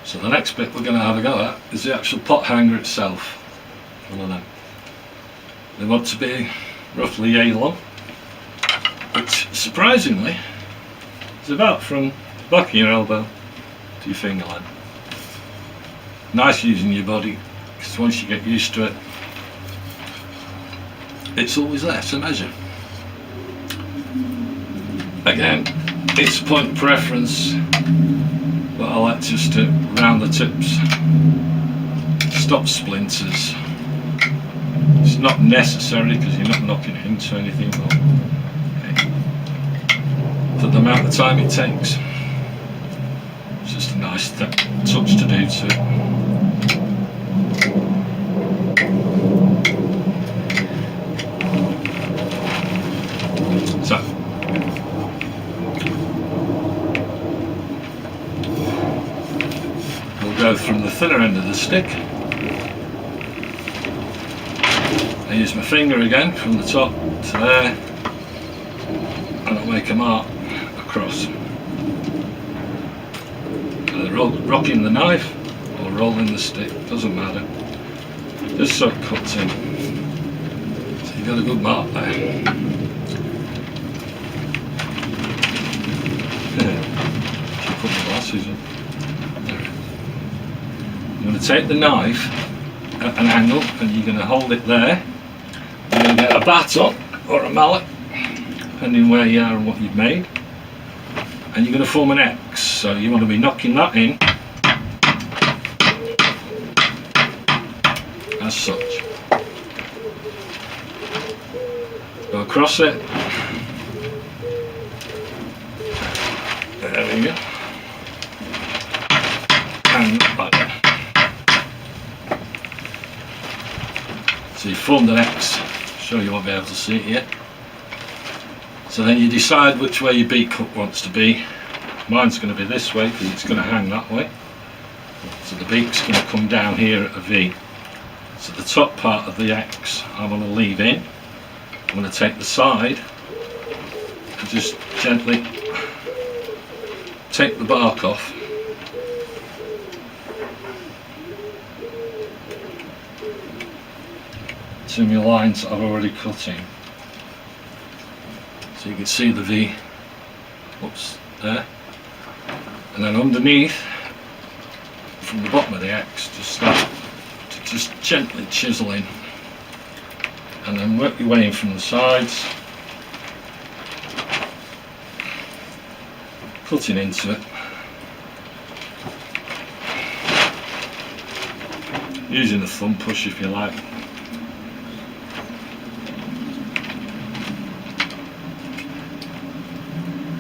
So the next bit we're going to have a go at is the actual pot hanger itself. One of them. They want to be roughly yay long, which surprisingly is about from the back of your elbow to your finger line. Nice using your body, because once you get used to it, it's always there to measure. Again, it's point of preference, but I like just to round the tips, stop splinters. It's not necessary because you're not knocking it into anything, but okay. For the amount of time it takes, it's just a nice touch to do to it. So we'll go from the thinner end of the stick. I use my finger again from the top to there, and I'll make a mark across. Either rocking the knife or rolling the stick, doesn't matter. Just so it cuts in. So you've got a good mark there. Should put my glasses on. There. I'm going to take the knife at an angle and you're going to hold it there. You're going to get a baton or a mallet, depending where you are and what you've made, and you're going to form an X. So you want to be knocking that in as such. Go across it. There we go. And like that. So you've formed an X. Sure you won't be able to see it yet. So then you decide which way your beak hook wants to be. Mine's going to be this way because it's going to hang that way. So the beak's going to come down here at a V. So the top part of the X I want to leave in. I'm going to take the side and just gently take the bark off. To my lines I've already cut in. So you can see the V, oops, there. And then underneath, from the bottom of the X, just start to just gently chisel in. And then work your way in from the sides, cutting into it. Using the thumb push if you like.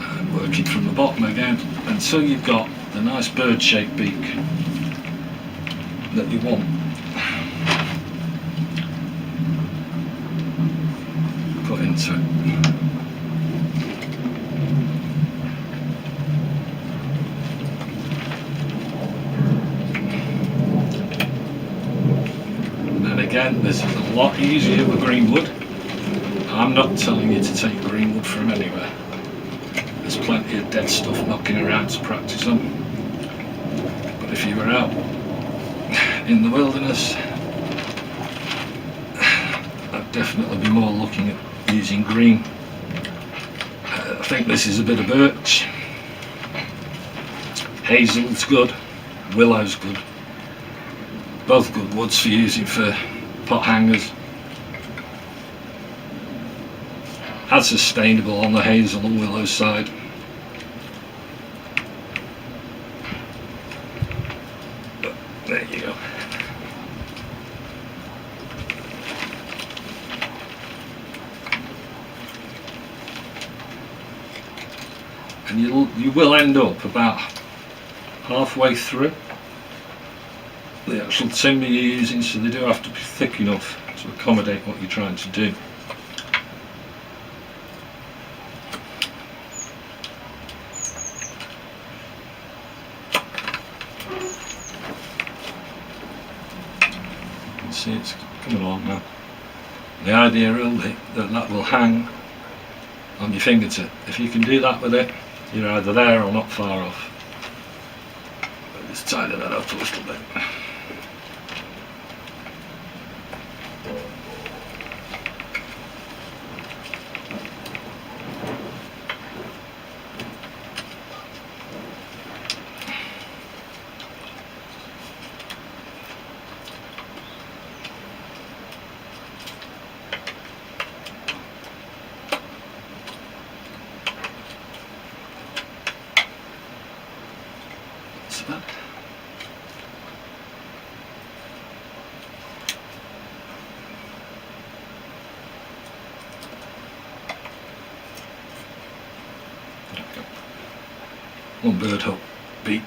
And working from the bottom again until you've got the nice bird-shaped beak that you want. Put into it. And again, this is a lot easier with green wood. I'm not telling you to take green wood from anywhere. There's plenty of dead stuff knocking around to practice on. But if you were out in the wilderness, I'd definitely be more looking at using green. I think this is a bit of birch. Hazel's good, willow's good. Both good woods for using for pot hangers. That's sustainable on the hazel and willow side. But there you go. And you will end up about halfway through the actual timber you're using, so they do have to be thick enough to accommodate what you're trying to do. You can see it's coming along now. The idea really that will hang on your fingertip. If you can do that with it, you're either there or not far off. But Let's tidy that up a little bit. That. One bird hook beak,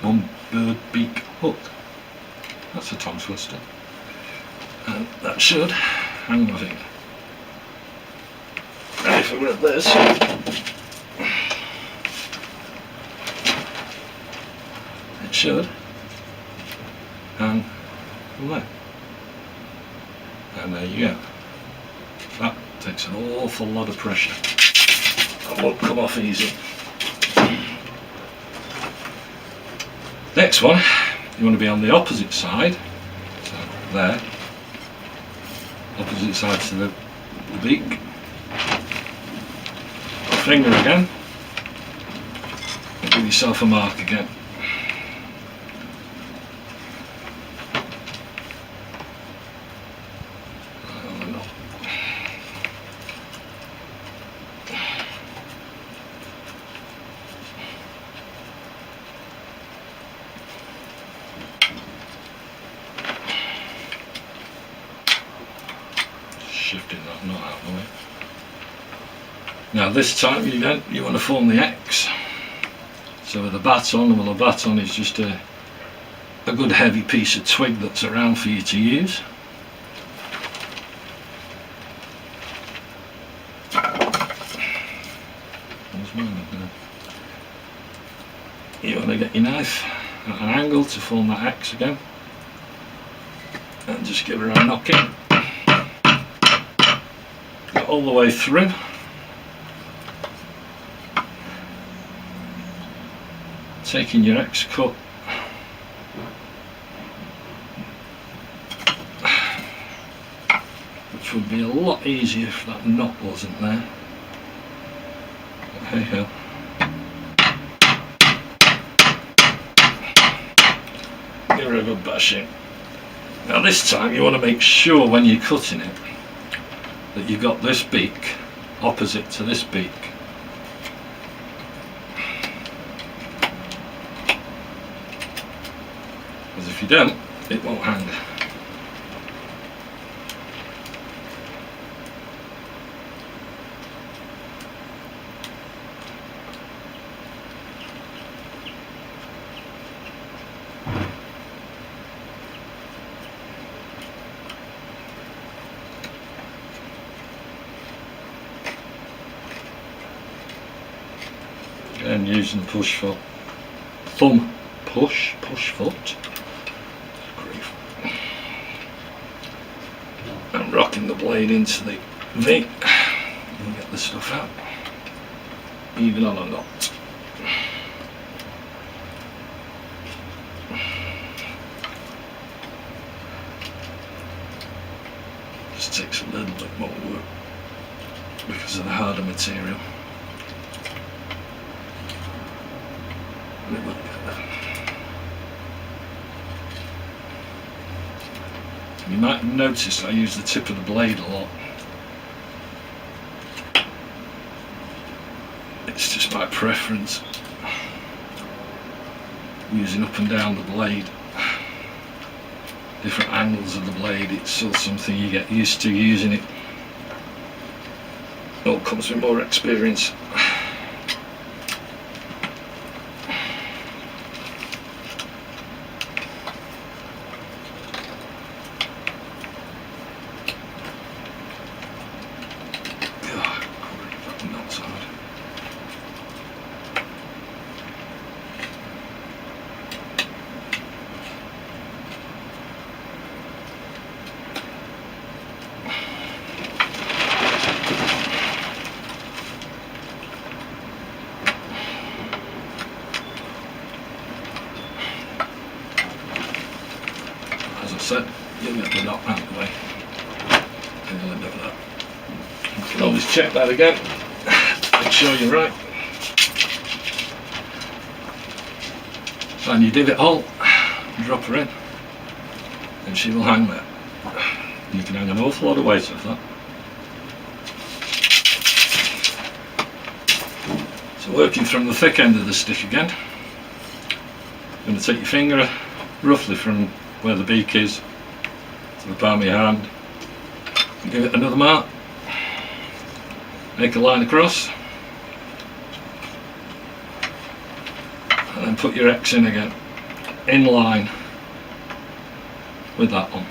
one bird beak hook. That's a tongue twister, and that should hang on, I think. And if we were at this, it should hang from there. And there you go. That takes an awful lot of pressure. That won't come off easy. Next one, you want to be on the opposite side, so there, opposite side to the beak. Finger again, and give yourself a mark again. Shifting that knot out of the way. Now this time you want to form the X. So with a baton, well, a baton is just a good heavy piece of twig that's around for you to use. You want to get your knife at an angle to form that X again, and just give her a knock in. All the way through. Taking your X cut, which would be a lot easier if that knot wasn't there. But hey ho. Give her a good bash in. Now this time you want to make sure when you're cutting it that you've got this beak opposite to this beak. Because if you don't, it won't hang. And using the push foot, thumb push foot, and rocking the blade into the V and get the stuff out, even on a knot. Just takes a little bit more work because of the harder material. You might notice I use the tip of the blade a lot. It's just my preference, using up and down the blade, different angles of the blade. It's still something you get used to using it. It all comes with more experience. said, you'll get the knot out of the way. And you'll end up with that. You can always check that again. Make sure you're right. And you divot hole, drop her in, and she will hang there. You can hang an awful lot of weight off that. So working from the thick end of the stick again, you're going to take your finger roughly from where the beak is to the palm of your hand, and give it another mark, make a line across, and then put your X in again, in line with that one.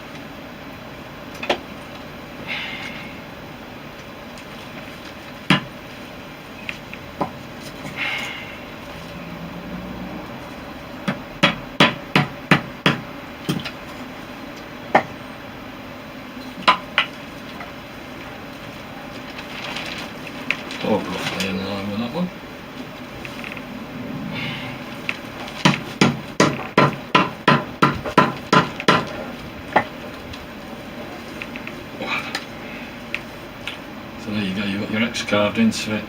Or roughly in line with that one. So there you go, you've got your X carved into it,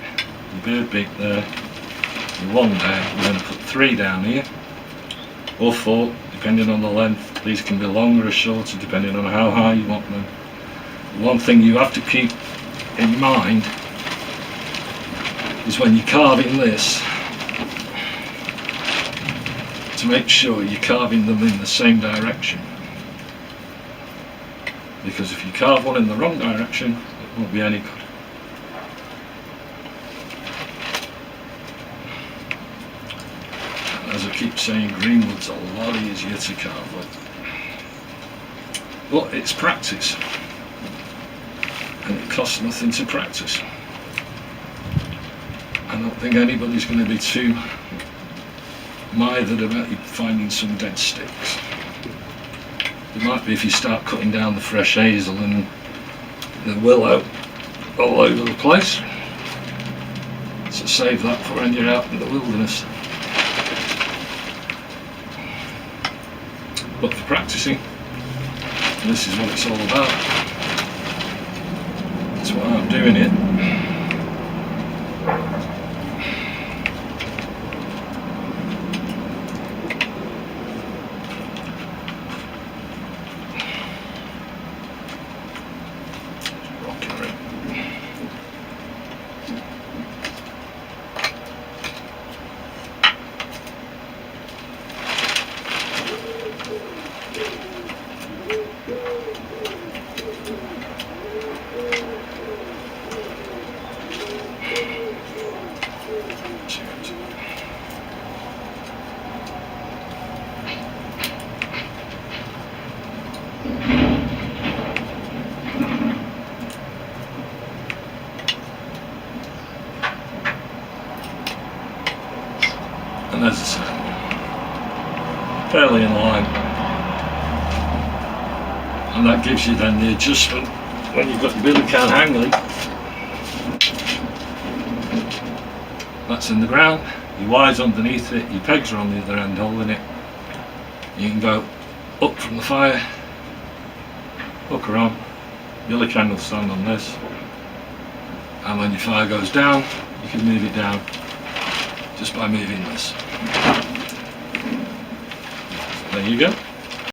your bird beak there, your one there. You're going to put 3 down here, or 4, depending on the length. These can be longer or shorter depending on how high you want them. One thing you have to keep in mind is when you're carving this, to make sure you're carving them in the same direction, because if you carve one in the wrong direction, it won't be any good. And as I keep saying, greenwood's a lot easier to carve with, but it's practice, and it costs nothing to practice. I don't think anybody's going to be too mithered about you finding some dead sticks. It might be if you start cutting down the fresh hazel and the willow all over the place. So save that for when you're out in the wilderness. But for practicing, this is what it's all about. That's why I'm doing it. And there's the sound. Fairly in line. And that gives you then the adjustment when you've got your billy can hanging. That's in the ground, your wire's underneath it, your pegs are on the other end holding it. You can go up from the fire, hook her on, billy can will stand on this, and when your fire goes down, you can move it down just by moving this. There you go.